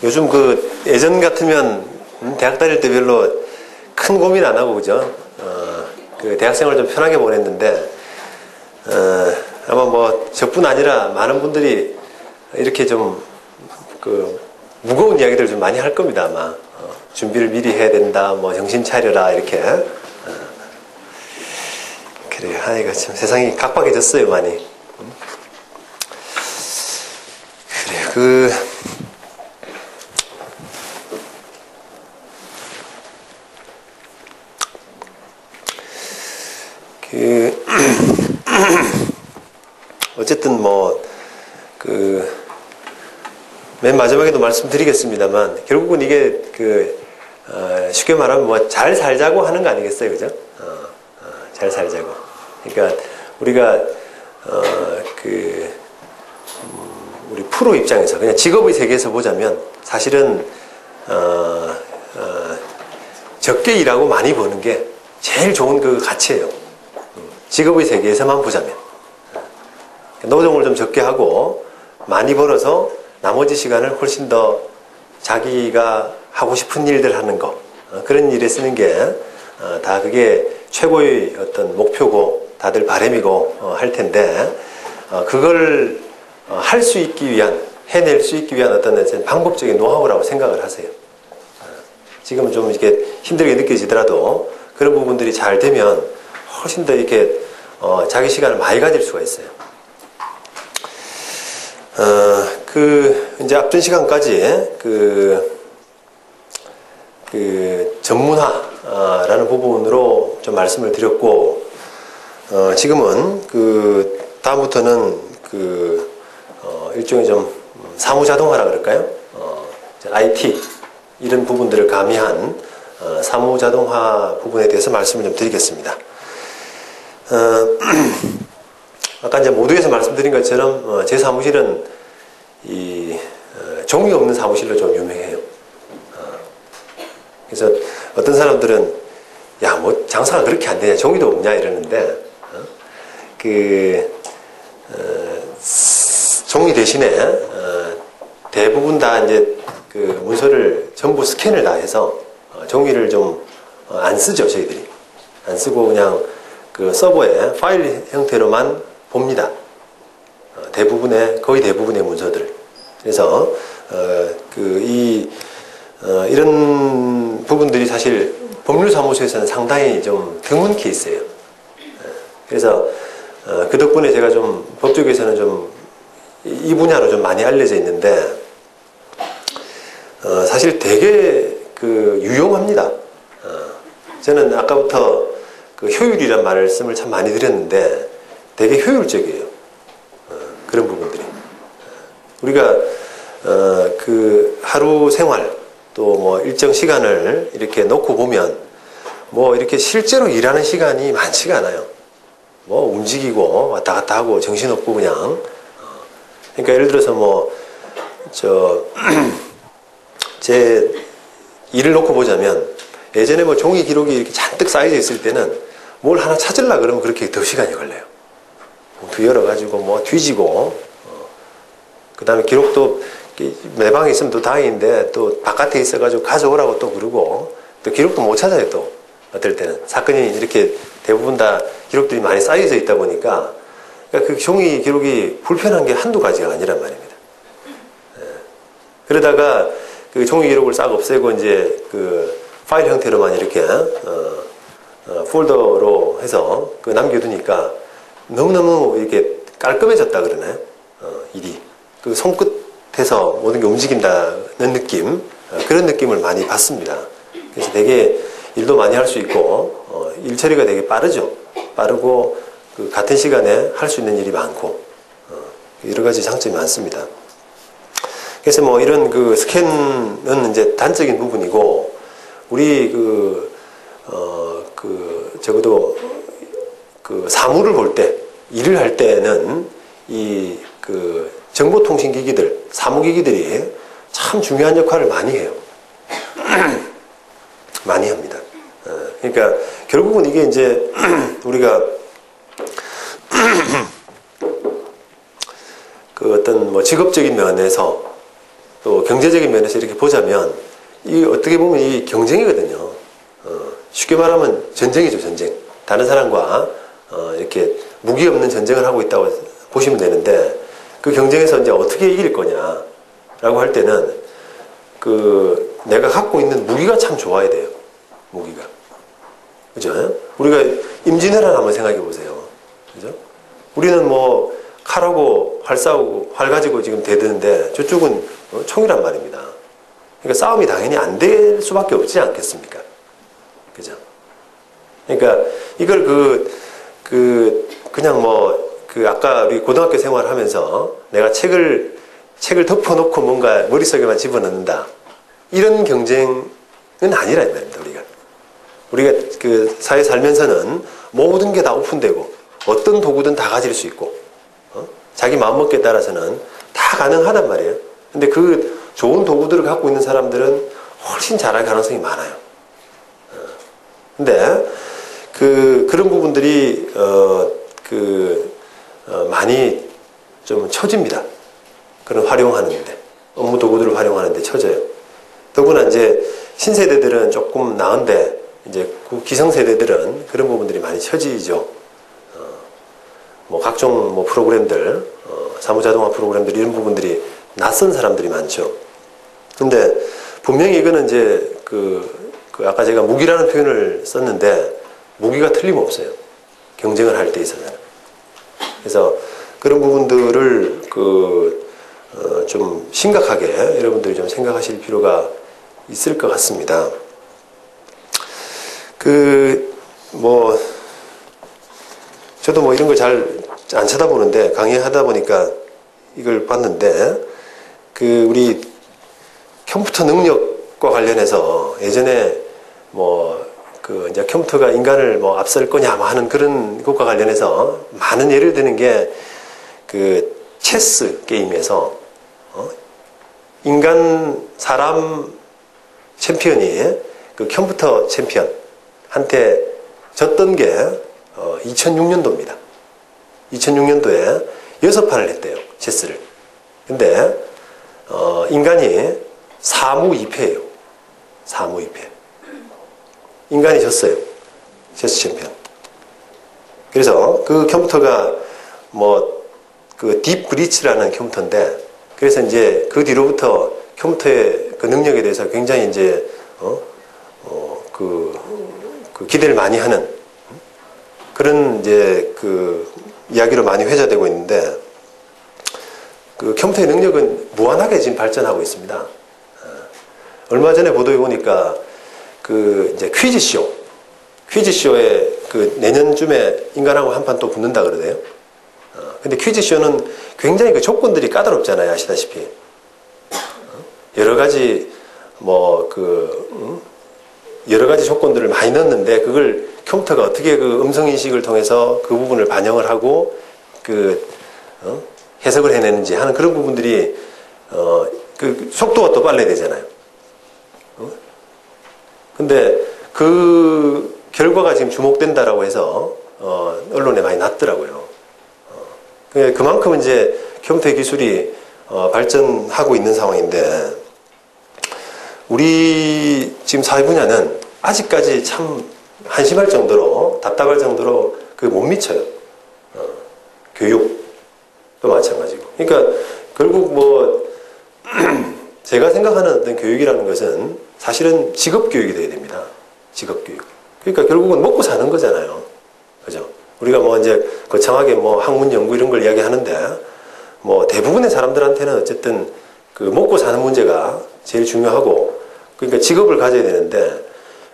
요즘 그 예전 같으면 대학 다닐 때 별로 큰 고민 안 하고 그죠? 그 대학생활 좀 편하게 보냈는데 아마 뭐 저뿐 아니라 많은 분들이 이렇게 좀 그 무거운 이야기들 좀 많이 할 겁니다 아마. 준비를 미리 해야 된다, 뭐 정신 차려라 이렇게. 그래요. 하니까 참 세상이 각박해졌어요 많이. 그래요. 어쨌든 뭐 맨 마지막에도 말씀드리겠습니다만 결국은 이게 쉽게 말하면 뭐 잘 살자고 하는 거 아니겠어요, 그죠? 잘 살자고. 그러니까 우리가 우리 프로 입장에서 그냥 직업의 세계에서 보자면 사실은 적게 일하고 많이 버는 게 제일 좋은 그 가치예요. 직업의 세계에서만 보자면 노동을 좀 적게 하고 많이 벌어서 나머지 시간을 훨씬 더 자기가 하고 싶은 일들 하는 거, 그런 일에 쓰는 게 다 그게 최고의 어떤 목표고 다들 바람이고 할 텐데 그걸 할 수 있기 위한, 해낼 수 있기 위한 어떤 방법적인 노하우라고 생각을 하세요. 지금은 좀 이렇게 힘들게 느껴지더라도 그런 부분들이 잘 되면 훨씬 더 이렇게 자기 시간을 많이 가질 수가 있어요. 이제 앞전 시간까지 전문화라는 부분으로 좀 말씀을 드렸고, 지금은 다음부터는 일종의 좀 사무자동화라 그럴까요? IT 이런 부분들을 가미한 사무자동화 부분에 대해서 말씀을 좀 드리겠습니다. 아까 이제 모두에서 말씀드린 것처럼 제 사무실은 종이 없는 사무실로 좀 유명해요. 그래서 어떤 사람들은 야, 뭐 장사가 그렇게 안 되냐, 종이도 없냐 이러는데 종이 대신에 대부분 다 이제 문서를 전부 스캔을 다 해서 종이를 좀 안 쓰죠. 저희들이 안 쓰고 그냥 서버에 파일 형태로만 봅니다. 거의 대부분의 문서들. 그래서 이런 부분들이 사실 법률사무소에서는 상당히 좀 드문 케이스예요. 그래서 그 덕분에 제가 좀 법조계에서는 좀 이 분야로 좀 많이 알려져 있는데 사실 되게 유용합니다. 저는 아까부터 효율이란 말씀을 참 많이 드렸는데 되게 효율적이에요. 그런 부분들이. 우리가 하루 생활 또 뭐 일정 시간을 이렇게 놓고 보면 뭐 이렇게 실제로 일하는 시간이 많지가 않아요. 뭐 움직이고 왔다 갔다 하고 정신없고 그냥. 그러니까 예를 들어서 제 일을 놓고 보자면 예전에 뭐 종이 기록이 이렇게 잔뜩 쌓여져 있을 때는 뭘 하나 찾으려고 그러면 그렇게 더 시간이 걸려요. 또 열어가지고 뭐 뒤지고, 그 다음에 기록도 내 방에 있으면 또 다행인데 또 바깥에 있어가지고 가져오라고 또 그러고 또 기록도 못 찾아요. 또 어떨 때는 사건이 이렇게 대부분 다 기록들이 많이 쌓여져 있다 보니까 그러니까 그 종이 기록이 불편한 게 한두 가지가 아니란 말입니다. 그러다가 그 종이 기록을 싹 없애고 이제 파일 형태로만 이렇게 폴더로 해서 남겨두니까 너무너무 이렇게 깔끔해졌다 그러나요? 일이. 손끝에서 모든 게 움직인다는 느낌, 그런 느낌을 많이 받습니다. 그래서 되게 일도 많이 할 수 있고, 일 처리가 되게 빠르죠. 빠르고, 같은 시간에 할 수 있는 일이 많고, 여러 가지 장점이 많습니다. 그래서 뭐 이런 스캔은 이제 단적인 부분이고, 우리 적어도 사무를 볼 때, 일을 할 때는 이 정보통신기기들, 사무기기들이 참 중요한 역할을 많이 해요. 많이 합니다. 그러니까 결국은 이게 이제 우리가 어떤 뭐 직업적인 면에서 또 또 경제적인 면에서 이렇게 보자면 이 어떻게 보면 이 경쟁이거든요. 쉽게 말하면 전쟁이죠, 전쟁. 다른 사람과 이렇게 무기 없는 전쟁을 하고 있다고 보시면 되는데 그 경쟁에서 이제 어떻게 이길 거냐라고 할 때는 그 내가 갖고 있는 무기가 참 좋아야 돼요. 무기가. 그죠? 우리가 임진왜란 한번 생각해 보세요. 그죠? 우리는 뭐 칼하고 활 싸우고 활 가지고 지금 대드는데 저쪽은 총이란 말입니다. 그러니까 싸움이 당연히 안 될 수밖에 없지 않겠습니까? 그죠? 그러니까 이걸 그냥 아까 우리 고등학교 생활하면서 내가 책을 덮어놓고 뭔가 머릿속에만 집어넣는다. 이런 경쟁은 아니라 이 말입니다, 우리가 그 사회 살면서는 모든 게 다 오픈되고 어떤 도구든 다 가질 수 있고 자기 마음먹기에 따라서는 다 가능하단 말이에요. 근데 그 좋은 도구들을 갖고 있는 사람들은 훨씬 잘할 가능성이 많아요. 근데 그런 부분들이 많이 좀 처집니다. 그런 활용하는데 업무 도구들을 활용하는데 처져요. 더구나 이제 신세대들은 조금 나은데 이제 기성세대들은 그런 부분들이 많이 처지죠. 뭐 각종 뭐 프로그램들, 사무자동화 프로그램들 이런 부분들이 낯선 사람들이 많죠. 근데 분명히 이거는 이제 아까 제가 무기라는 표현을 썼는데 무기가 틀림없어요. 경쟁을 할 때 있어서는. 그래서 그런 부분들을 좀 심각하게 여러분들이 좀 생각하실 필요가 있을 것 같습니다. 저도 뭐 이런 거 잘 안 쳐다보는데 강의하다 보니까 이걸 봤는데 우리 컴퓨터 능력과 관련해서 예전에 이제 컴퓨터가 인간을 앞설 거냐 하는 그런 것과 관련해서 많은 예를 드는 게 체스 게임에서 사람 챔피언이 컴퓨터 챔피언한테 졌던 게 2006년도입니다. 2006년도에 6판을 했대요. 체스를. 근데 인간이 4무 2패예요. 4무 2패. 인간이 졌어요. 체스 챔피언. 그래서 그 컴퓨터가 딥 브리츠라는 컴퓨터인데 그래서 이제 그 뒤로부터 컴퓨터의 그 능력에 대해서 굉장히 이제 기대를 많이 하는 그런 이제 이야기로 많이 회자되고 있는데 컴퓨터의 능력은 무한하게 지금 발전하고 있습니다. 얼마 전에 보도에 보니까 이제 퀴즈쇼에 내년쯤에 인간하고 한판 또 붙는다 그러대요. 근데 퀴즈쇼는 굉장히 조건들이 까다롭잖아요. 아시다시피. 여러 가지 여러 가지 조건들을 많이 넣었는데 그걸 컴퓨터가 어떻게 음성인식을 통해서 그 부분을 반영을 하고 해석을 해내는지 하는 그런 부분들이 속도가 또 빨라야 되잖아요. 근데 그 결과가 지금 주목된다라고 해서 언론에 많이 났더라고요. 그만큼 이제 컴퓨터 기술이 발전하고 있는 상황인데 우리 지금 사회 분야는 아직까지 참 한심할 정도로 답답할 정도로 못 미쳐요. 교육도 마찬가지고. 그러니까 결국 제가 생각하는 어떤 교육이라는 것은 사실은 직업교육이 돼야 됩니다. 직업교육. 그러니까 결국은 먹고 사는 거잖아요. 그죠? 우리가 이제 거창하게 학문 연구 이런 걸 이야기하는데 대부분의 사람들한테는 어쨌든 먹고 사는 문제가 제일 중요하고 그러니까 직업을 가져야 되는데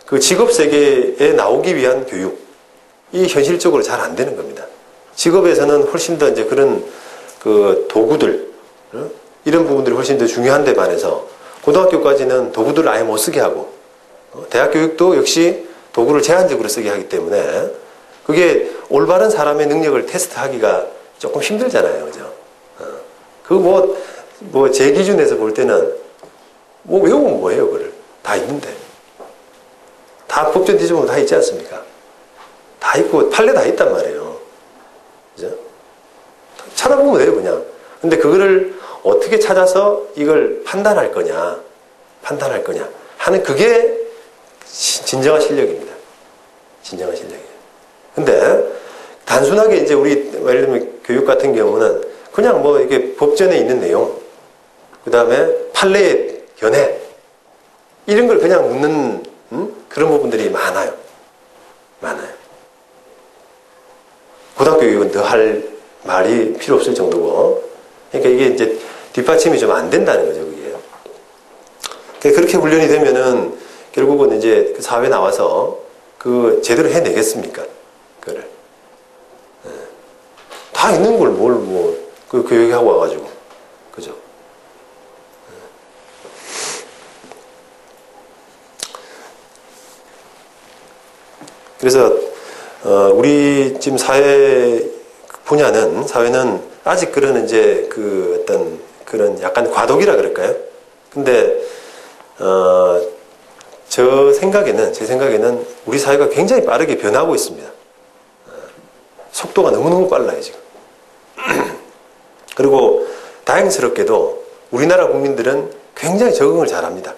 그 직업 세계에 나오기 위한 교육이 현실적으로 잘 안 되는 겁니다. 직업에서는 훨씬 더 이제 그런 도구들 이런 부분들이 훨씬 더 중요한데 반해서 고등학교까지는 도구들을 아예 못 쓰게 하고 대학 교육도 역시 도구를 제한적으로 쓰게 하기 때문에 그게 올바른 사람의 능력을 테스트하기가 조금 힘들잖아요. 그죠? 제 기준에서 볼 때는 외우면 뭐예요, 그거를. 다 있는데. 다 법전 뒤집으면 다 있지 않습니까? 다 있고, 판례 다 있단 말이에요. 그죠? 찾아보면 돼요, 그냥. 근데 그거를 어떻게 찾아서 이걸 판단할 거냐 하는 그게 진정한 실력입니다. 진정한 실력이에요. 근데 단순하게 이제 우리 예를 들면 교육 같은 경우는 그냥 뭐 이게 법전에 있는 내용, 그 다음에 판례의 견해 이런 걸 그냥 묻는 그런 부분들이 많아요. 고등학교 교육은 더 할 말이 필요 없을 정도고, 그러니까 이게 이제 뒷받침이 좀 안 된다는 거죠, 그게. 그러니까 그렇게 훈련이 되면은 결국은 이제 그 사회에 나와서 그 제대로 해내겠습니까? 그거를. 다 있는 걸 뭘 그 교육하고 와가지고. 그죠? 그래서, 우리 지금 사회는 아직 그런 이제 그 어떤 그런 약간 과도기라 그럴까요? 근데, 제 생각에는 우리 사회가 굉장히 빠르게 변하고 있습니다. 속도가 너무너무 빨라요, 지금. 그리고 다행스럽게도 우리나라 국민들은 굉장히 적응을 잘합니다.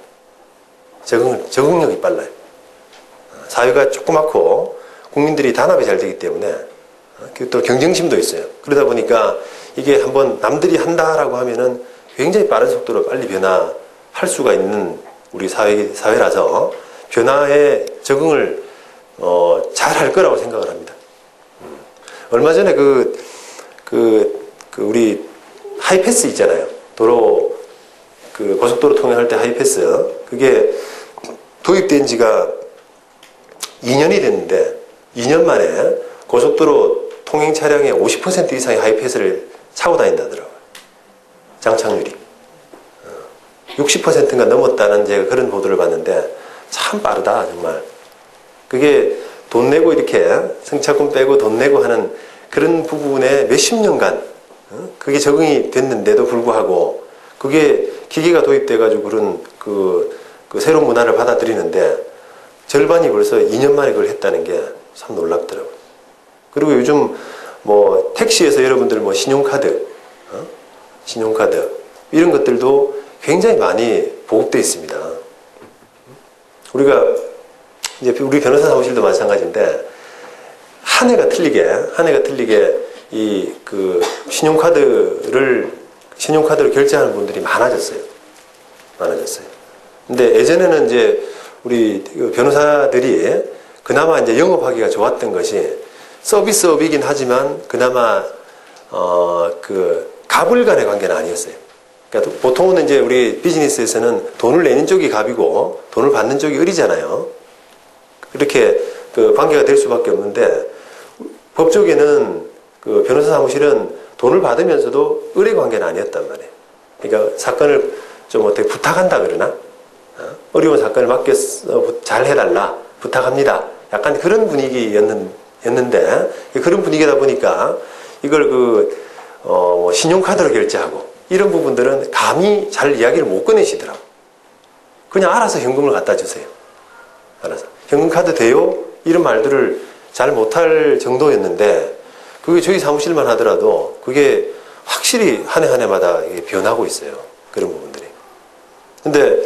적응력이 빨라요. 사회가 조그맣고 국민들이 단합이 잘 되기 때문에 또 경쟁심도 있어요. 그러다 보니까 이게 한번 남들이 한다라고 하면은 굉장히 빠른 속도로 빨리 변화할 수가 있는 우리 사회라서 변화에 적응을 잘 할 거라고 생각을 합니다. 얼마 전에 우리 하이패스 있잖아요. 고속도로 통행할 때 하이패스. 그게 도입된 지가 2년이 됐는데 2년 만에 고속도로 통행 차량의 50% 이상의 하이패스를 차고 다닌다더라고요. 장착률이. 60%인가 넘었다는 제가 그런 보도를 봤는데 참 빠르다, 정말. 그게 돈 내고 이렇게 승차권 빼고 돈 내고 하는 그런 부분에 몇십 년간 그게 적응이 됐는데도 불구하고 그게 기계가 도입돼가지고 그런 그 새로운 문화를 받아들이는데 절반이 벌써 2년 만에 그걸 했다는 게 참 놀랍더라고요. 그리고 요즘 뭐 택시에서 여러분들 뭐 신용카드 이런 것들도 굉장히 많이 보급되어 있습니다. 우리가 이제 우리 변호사 사무실도 마찬가지인데 한 해가 틀리게 이 신용카드를 결제하는 분들이 많아졌어요. 근데 예전에는 이제 우리 변호사들이 그나마 이제 영업하기가 좋았던 것이 서비스업이긴 하지만 그나마 갑을 간의 관계는 아니었어요. 그러니까 보통은 이제 우리 비즈니스에서는 돈을 내는 쪽이 갑이고 돈을 받는 쪽이 을이잖아요. 그렇게 그 관계가 될 수밖에 없는데 법조계는 그 변호사 사무실은 돈을 받으면서도 을의 관계는 아니었단 말이에요. 그러니까 사건을 좀 어떻게 부탁한다 그러나 어려운 사건을 맡겨서 잘 해달라 부탁합니다. 약간 그런 분위기였는데 그런 분위기다 보니까 이걸 신용카드로 결제하고 이런 부분들은 감히 잘 이야기를 못 꺼내시더라고. 그냥 알아서 현금을 갖다 주세요. 알아서 현금카드 돼요? 이런 말들을 잘 못할 정도였는데 그게 저희 사무실만 하더라도 그게 확실히 한 해 한 해마다 변하고 있어요. 그런 부분들이. 근데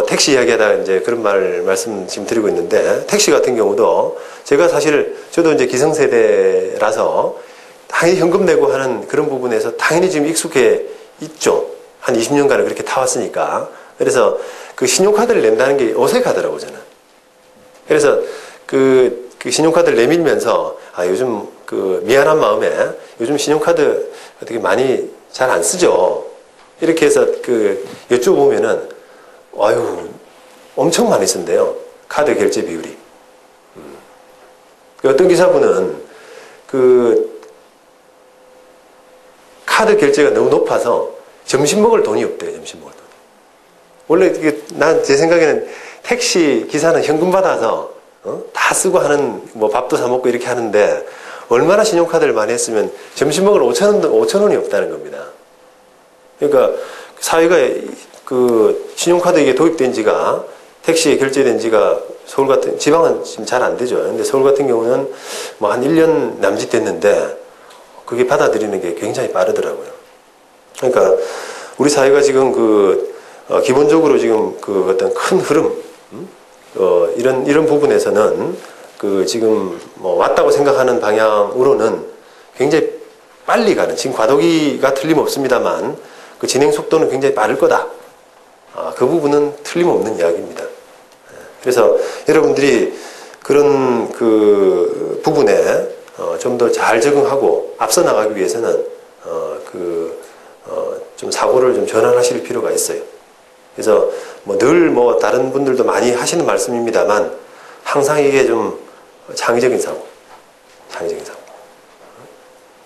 택시 이야기하다가 이제 그런 말씀 지금 드리고 있는데 택시 같은 경우도 제가 사실 저도 이제 기성세대라서 당연히 현금 내고 하는 그런 부분에서 당연히 지금 익숙해 있죠. 한 20년간을 그렇게 타왔으니까. 그래서 그 신용카드를 낸다는 게 어색하더라고요, 저는. 그래서 그 신용카드를 내밀면서 요즘 미안한 마음에 요즘 신용카드 어떻게 많이 잘 안 쓰죠. 이렇게 해서 여쭤보면은 엄청 많이 쓴대요. 카드 결제 비율이. 어떤 기사분은 카드 결제가 너무 높아서 점심 먹을 돈이 없대요. 점심 먹을 돈. 원래 제 생각에는 택시 기사는 현금 받아서 다 쓰고 하는 밥도 사 먹고 이렇게 하는데 얼마나 신용카드를 많이 했으면 점심 먹을 5천 원이 없다는 겁니다. 그러니까 사회가 신용카드 이게 도입된 지가 택시에 결제된 지가 서울 같은 지방은 지금 잘 안 되죠. 근데 서울 같은 경우는 한 1년 남짓 됐는데 그게 받아들이는 게 굉장히 빠르더라고요. 그러니까 우리 사회가 지금 기본적으로 지금 어떤 큰 흐름, 이런 부분에서는 지금 뭐 왔다고 생각하는 방향으로는 굉장히 빨리 가는, 지금 과도기가 틀림없습니다만 그 진행 속도는 굉장히 빠를 거다. 그 부분은 틀림없는 이야기입니다. 그래서 여러분들이 그런 부분에 좀 더 잘 적응하고 앞서 나가기 위해서는 좀 사고를 좀 전환하실 필요가 있어요. 그래서 늘 다른 분들도 많이 하시는 말씀입니다만 항상 이게 좀 창의적인 사고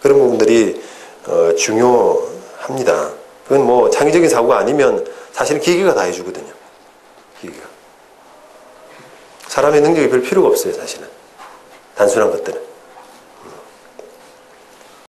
그런 부분들이 중요합니다. 그건 창의적인 사고가 아니면 사실은 기계가 다 해주거든요. 기계가. 사람의 능력이 별 필요가 없어요, 사실은. 단순한 것들은.